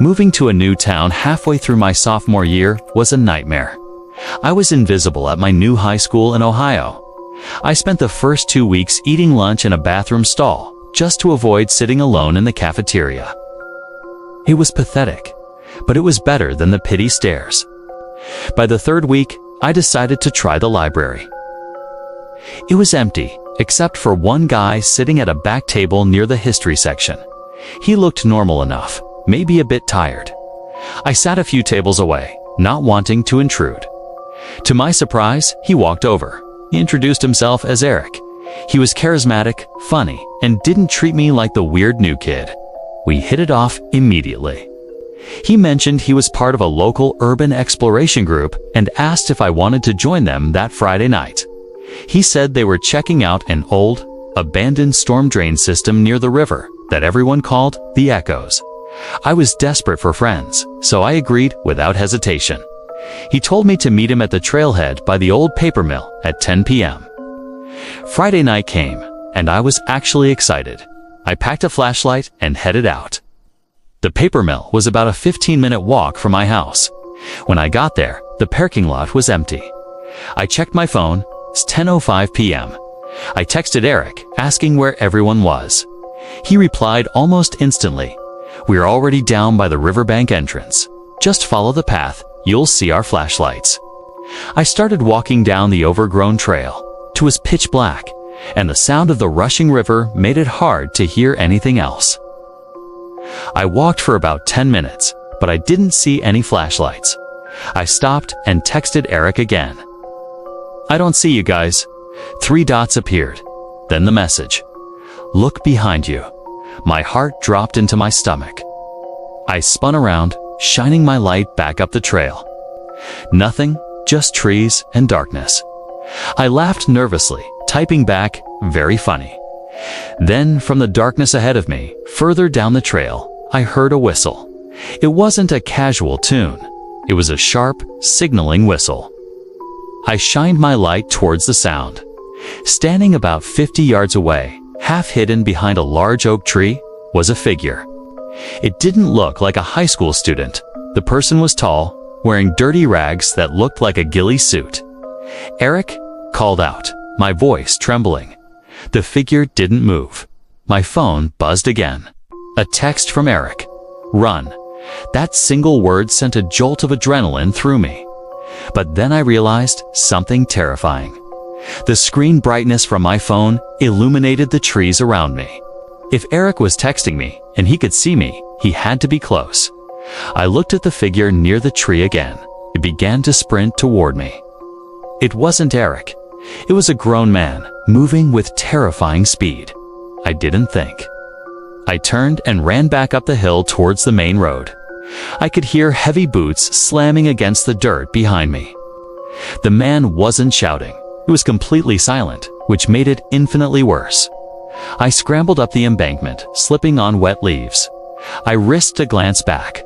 Moving to a new town halfway through my sophomore year was a nightmare. I was invisible at my new high school in Ohio. I spent the first 2 weeks eating lunch in a bathroom stall, just to avoid sitting alone in the cafeteria. It was pathetic, but it was better than the pity stares. By the third week, I decided to try the library. It was empty, except for one guy sitting at a back table near the history section. He looked normal enough, maybe a bit tired. I sat a few tables away, not wanting to intrude. To my surprise, he walked over. He introduced himself as Eric. He was charismatic, funny, and didn't treat me like the weird new kid. We hit it off immediately. He mentioned he was part of a local urban exploration group and asked if I wanted to join them that Friday night. He said they were checking out an old, abandoned storm drain system near the river that everyone called the Echoes. I was desperate for friends, so I agreed without hesitation. He told me to meet him at the trailhead by the old paper mill at 10 p.m. Friday night came, and I was actually excited. I packed a flashlight and headed out. The paper mill was about a 15-minute walk from my house. When I got there, the parking lot was empty. I checked my phone. It's 10:05 p.m. I texted Eric, asking where everyone was. He replied almost instantly, "We're already down by the riverbank entrance. Just follow the path, you'll see our flashlights." I started walking down the overgrown trail. It was pitch black, and the sound of the rushing river made it hard to hear anything else. I walked for about 10 minutes, but I didn't see any flashlights. I stopped and texted Eric again. "I don't see you guys." 3 dots appeared. Then the message, "Look behind you." My heart dropped into my stomach. I spun around, shining my light back up the trail. Nothing, just trees and darkness. I laughed nervously, typing back, "Very funny." Then, from the darkness ahead of me, further down the trail, I heard a whistle. It wasn't a casual tune. It was a sharp, signaling whistle. I shined my light towards the sound. Standing about 50 yards away, half hidden behind a large oak tree, was a figure. It didn't look like a high school student. The person was tall, wearing dirty rags that looked like a ghillie suit. "Eric," called out, my voice trembling. The figure didn't move. My phone buzzed again. A text from Eric. "Run." That single word sent a jolt of adrenaline through me. But then I realized something terrifying. The screen brightness from my phone illuminated the trees around me. If Eric was texting me and he could see me, he had to be close. I looked at the figure near the tree again. It began to sprint toward me. It wasn't Eric. It was a grown man, moving with terrifying speed. I didn't think. I turned and ran back up the hill towards the main road. I could hear heavy boots slamming against the dirt behind me. The man wasn't shouting. It was completely silent, which made it infinitely worse. I scrambled up the embankment, slipping on wet leaves. I risked a glance back.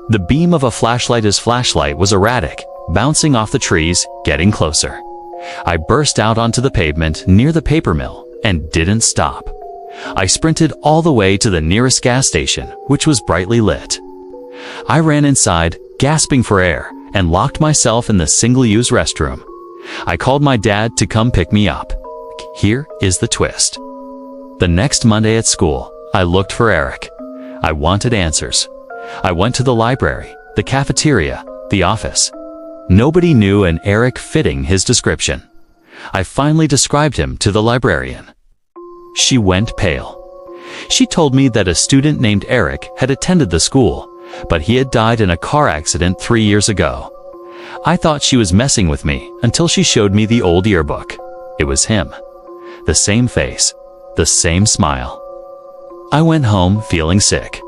The beam of a flashlight's flashlight was erratic, bouncing off the trees, getting closer. I burst out onto the pavement near the paper mill and didn't stop. I sprinted all the way to the nearest gas station, which was brightly lit. I ran inside, gasping for air, and locked myself in the single-use restroom. I called my dad to come pick me up. Here is the twist. The next Monday at school, I looked for Eric. I wanted answers. I went to the library, the cafeteria, the office. Nobody knew an Eric fitting his description. I finally described him to the librarian. She went pale. She told me that a student named Eric had attended the school, but he had died in a car accident 3 years ago. I thought she was messing with me until she showed me the old yearbook. It was him. The same face, the same smile. I went home feeling sick.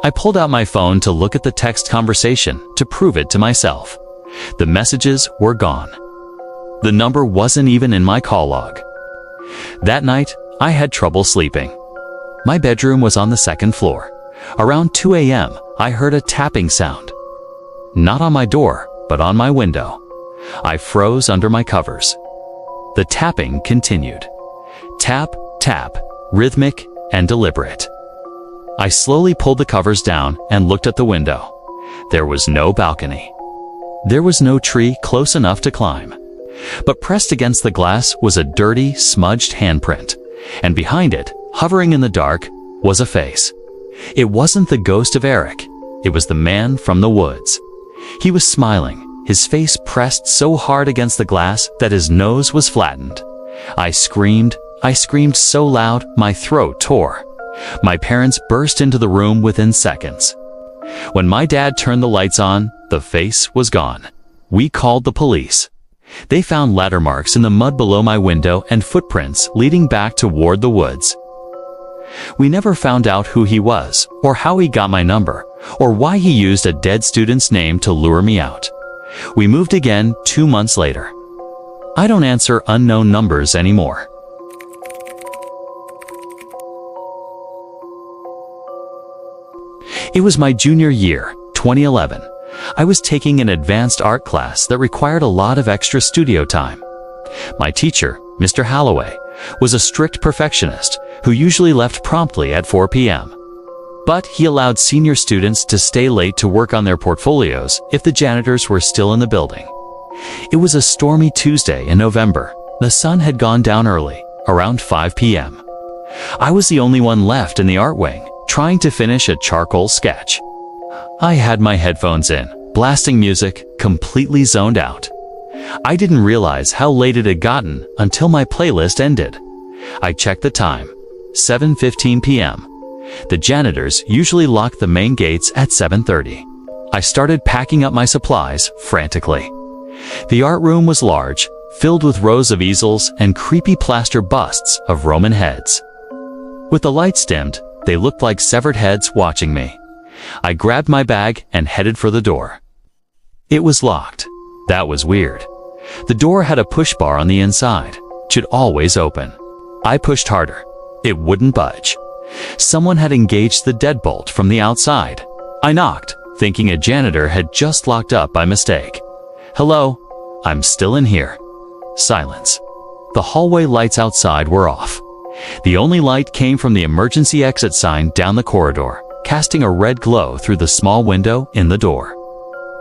I pulled out my phone to look at the text conversation to prove it to myself. The messages were gone. The number wasn't even in my call log. That night, I had trouble sleeping. My bedroom was on the 2nd floor. Around 2 a.m., I heard a tapping sound. Not on my door, but on my window. I froze under my covers. The tapping continued. Tap, tap, rhythmic and deliberate. I slowly pulled the covers down and looked at the window. There was no balcony. There was no tree close enough to climb. But pressed against the glass was a dirty, smudged handprint, and behind it, hovering in the dark, was a face. It wasn't the ghost of Eric. It was the man from the woods. He was smiling, his face pressed so hard against the glass that his nose was flattened. I screamed so loud my throat tore. My parents burst into the room within seconds. When my dad turned the lights on, the face was gone. We called the police. They found ladder marks in the mud below my window and footprints leading back toward the woods. We never found out who he was, or how he got my number, or why he used a dead student's name to lure me out. We moved again 2 months later. I don't answer unknown numbers anymore. It was my junior year, 2011. I was taking an advanced art class that required a lot of extra studio time. My teacher, Mr. Holloway, was a strict perfectionist who usually left promptly at 4 p.m. But he allowed senior students to stay late to work on their portfolios if the janitors were still in the building. It was a stormy Tuesday in November. The sun had gone down early, around 5 p.m. I was the only one left in the art wing, trying to finish a charcoal sketch. I had my headphones in, blasting music, completely zoned out. I didn't realize how late it had gotten until my playlist ended. I checked the time, 7:15 p.m. The janitors usually lock the main gates at 7:30. I started packing up my supplies frantically. The art room was large, filled with rows of easels and creepy plaster busts of Roman heads. With the lights dimmed, they looked like severed heads watching me. I grabbed my bag and headed for the door. It was locked. That was weird. The door had a push bar on the inside. It should always open. I pushed harder. It wouldn't budge. Someone had engaged the deadbolt from the outside. I knocked, thinking a janitor had just locked up by mistake. "Hello? I'm still in here." Silence. The hallway lights outside were off. The only light came from the emergency exit sign down the corridor, casting a red glow through the small window in the door.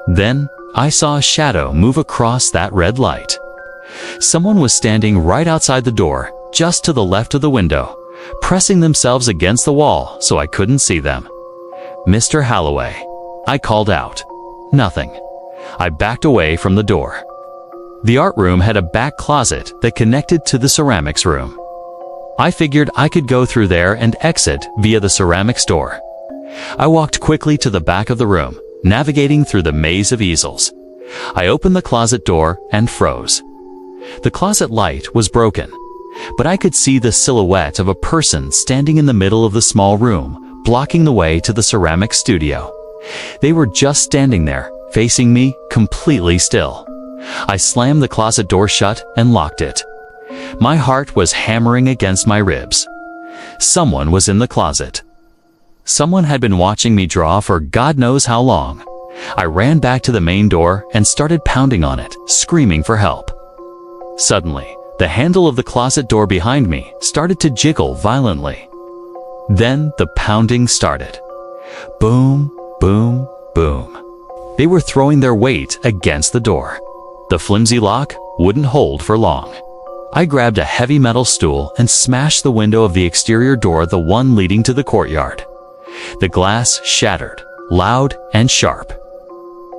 Then, I saw a shadow move across that red light. Someone was standing right outside the door, just to the left of the window, pressing themselves against the wall so I couldn't see them. "Mr. Holloway." I called out. Nothing. I backed away from the door. The art room had a back closet that connected to the ceramics room. I figured I could go through there and exit via the ceramics door. I walked quickly to the back of the room, navigating through the maze of easels. I opened the closet door and froze. The closet light was broken, but I could see the silhouette of a person standing in the middle of the small room, blocking the way to the ceramic studio. They were just standing there, facing me, completely still. I slammed the closet door shut and locked it. My heart was hammering against my ribs. Someone was in the closet. Someone had been watching me draw for God knows how long. I ran back to the main door and started pounding on it, screaming for help. Suddenly, the handle of the closet door behind me started to jiggle violently. Then the pounding started. Boom, boom, boom. They were throwing their weight against the door. The flimsy lock wouldn't hold for long. I grabbed a heavy metal stool and smashed the window of the exterior door, the one leading to the courtyard. The glass shattered, loud and sharp.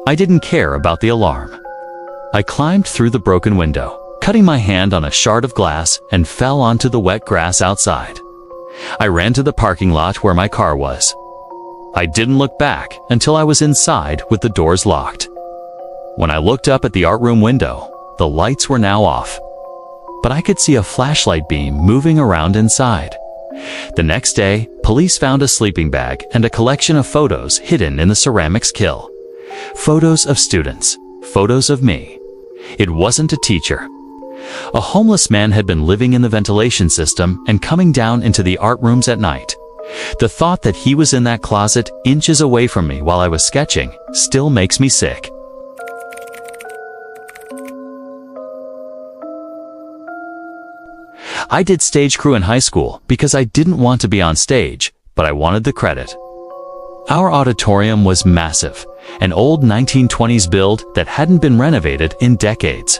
I didn't care about the alarm. I climbed through the broken window, cutting my hand on a shard of glass, and fell onto the wet grass outside. I ran to the parking lot where my car was. I didn't look back until I was inside with the doors locked. When I looked up at the art room window, the lights were now off, but I could see a flashlight beam moving around inside. The next day, police found a sleeping bag and a collection of photos hidden in the ceramics kill. Photos of students, photos of me. It wasn't a teacher. A homeless man had been living in the ventilation system and coming down into the art rooms at night. The thought that he was in that closet inches away from me while I was sketching still makes me sick. I did stage crew in high school because I didn't want to be on stage, but I wanted the credit. Our auditorium was massive, an old 1920s build that hadn't been renovated in decades.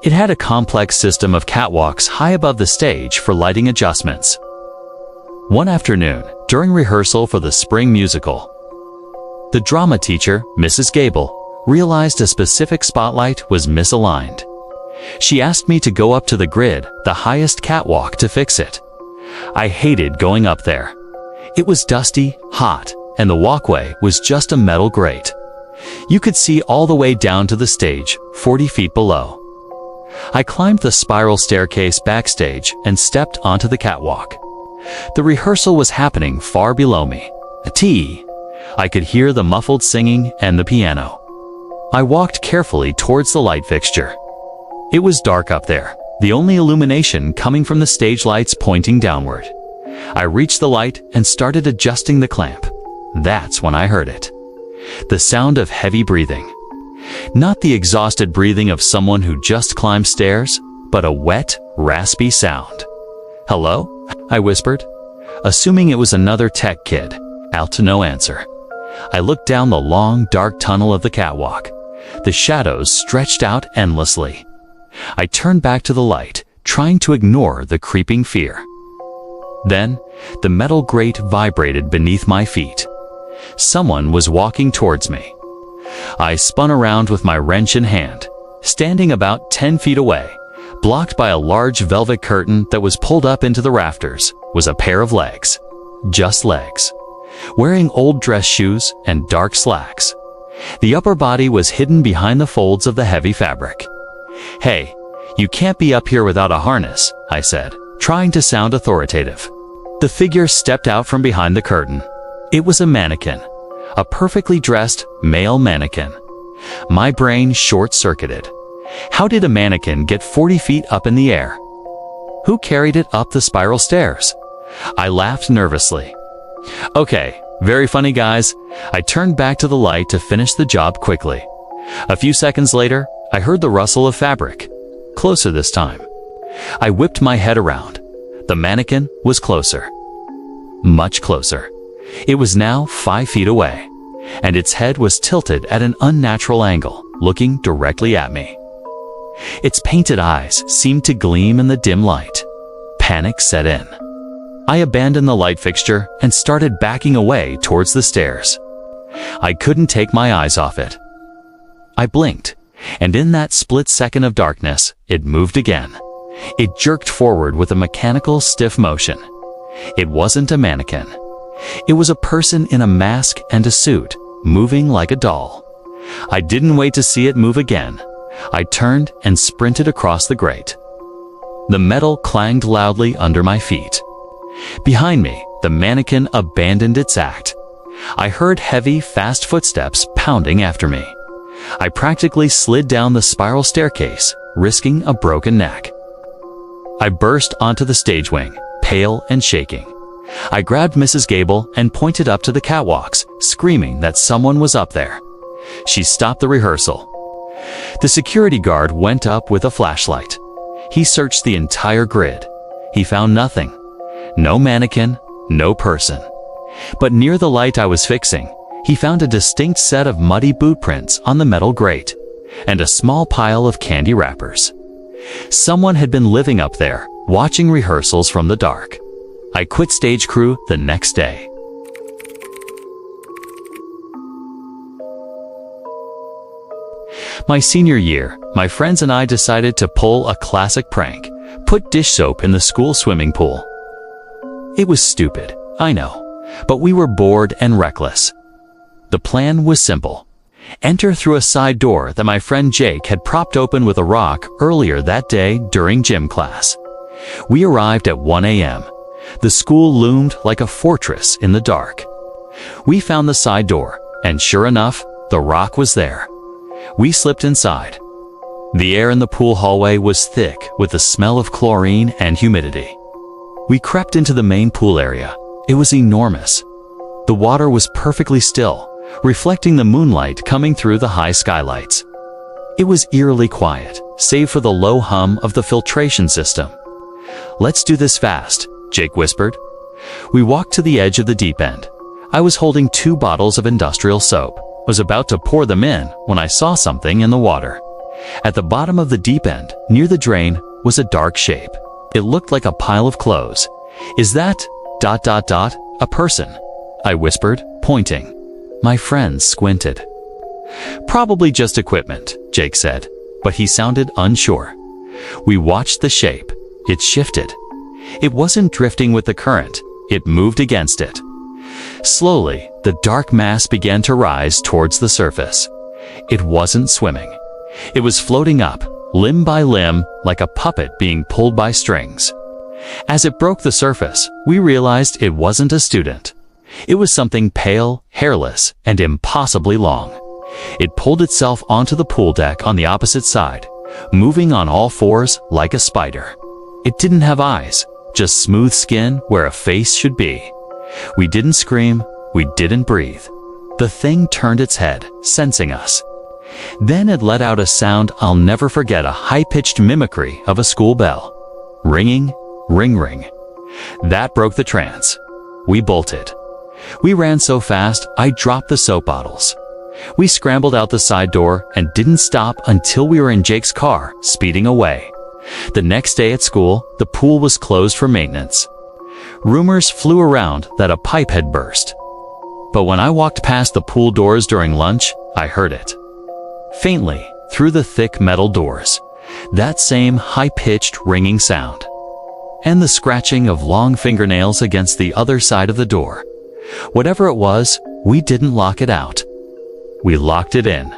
It had a complex system of catwalks high above the stage for lighting adjustments. One afternoon, during rehearsal for the spring musical, the drama teacher, Mrs. Gable, realized a specific spotlight was misaligned. She asked me to go up to the grid, the highest catwalk, to fix it. I hated going up there. It was dusty, hot, and the walkway was just a metal grate. You could see all the way down to the stage, 40 feet below. I climbed the spiral staircase backstage and stepped onto the catwalk. The rehearsal was happening far below me. I could hear the muffled singing and the piano. I walked carefully towards the light fixture. It was dark up there, the only illumination coming from the stage lights pointing downward. I reached the light and started adjusting the clamp. That's when I heard it. The sound of heavy breathing. Not the exhausted breathing of someone who just climbed stairs, but a wet, raspy sound. "Hello?" I whispered, assuming it was another tech kid. Out to no answer. I looked down the long, dark tunnel of the catwalk. The shadows stretched out endlessly. I turned back to the light, trying to ignore the creeping fear. Then, the metal grate vibrated beneath my feet. Someone was walking towards me. I spun around with my wrench in hand. Standing about 10 feet away, blocked by a large velvet curtain that was pulled up into the rafters, was a pair of legs. Just legs. Wearing old dress shoes and dark slacks. The upper body was hidden behind the folds of the heavy fabric. "Hey, you can't be up here without a harness," I said, trying to sound authoritative. The figure stepped out from behind the curtain. It was a mannequin. A perfectly dressed male mannequin. My brain short-circuited. How did a mannequin get 40 feet up in the air? Who carried it up the spiral stairs? I laughed nervously. "Okay, very funny, guys." I turned back to the light to finish the job quickly. A few seconds later, I heard the rustle of fabric. Closer this time. I whipped my head around. The mannequin was closer. Much closer. It was now 5 feet away, and its head was tilted at an unnatural angle, looking directly at me. Its painted eyes seemed to gleam in the dim light. Panic set in. I abandoned the light fixture and started backing away towards the stairs. I couldn't take my eyes off it. I blinked, and in that split second of darkness, it moved again. It jerked forward with a mechanical, stiff motion. It wasn't a mannequin. It was a person in a mask and a suit, moving like a doll. I didn't wait to see it move again. I turned and sprinted across the grate. The metal clanged loudly under my feet. Behind me, the mannequin abandoned its act. I heard heavy, fast footsteps pounding after me. I practically slid down the spiral staircase, risking a broken neck. I burst onto the stage wing, pale and shaking. I grabbed Mrs. Gable and pointed up to the catwalks, screaming that someone was up there. She stopped the rehearsal. The security guard went up with a flashlight. He searched the entire grid. He found nothing. No mannequin, no person. But near the light I was fixing, he found a distinct set of muddy boot prints on the metal grate, and a small pile of candy wrappers. Someone had been living up there, watching rehearsals from the dark. I quit stage crew the next day. My senior year, my friends and I decided to pull a classic prank, put dish soap in the school swimming pool. It was stupid, I know, but we were bored and reckless. The plan was simple. Enter through a side door that my friend Jake had propped open with a rock earlier that day during gym class. We arrived at 1 a.m. The school loomed like a fortress in the dark. We found the side door, and sure enough, the rock was there. We slipped inside. The air in the pool hallway was thick with the smell of chlorine and humidity. We crept into the main pool area. It was enormous. The water was perfectly still, reflecting the moonlight coming through the high skylights. It was eerily quiet, save for the low hum of the filtration system. "Let's do this fast," Jake whispered. We walked to the edge of the deep end. I was holding 2 bottles of industrial soap, was about to pour them in when I saw something in the water. At the bottom of the deep end, near the drain, was a dark shape. It looked like a pile of clothes. "Is that... a person?" I whispered, pointing. My friends squinted. "Probably just equipment," Jake said, but he sounded unsure. We watched the shape. It shifted. It wasn't drifting with the current. It moved against it. Slowly, the dark mass began to rise towards the surface. It wasn't swimming. It was floating up, limb by limb, like a puppet being pulled by strings. As it broke the surface, we realized it wasn't a student. It was something pale, hairless, and impossibly long. It pulled itself onto the pool deck on the opposite side, moving on all 4s like a spider. It didn't have eyes, just smooth skin where a face should be. We didn't scream, we didn't breathe. The thing turned its head, sensing us. Then it let out a sound I'll never forget, a high-pitched mimicry of a school bell. Ringing, ring ring. That broke the trance. We bolted. We ran so fast, I dropped the soap bottles. We scrambled out the side door and didn't stop until we were in Jake's car, speeding away. The next day at school, the pool was closed for maintenance. Rumors flew around that a pipe had burst. But when I walked past the pool doors during lunch, I heard it. Faintly, through the thick metal doors. That same high-pitched ringing sound. And the scratching of long fingernails against the other side of the door. Whatever it was, we didn't lock it out. We locked it in.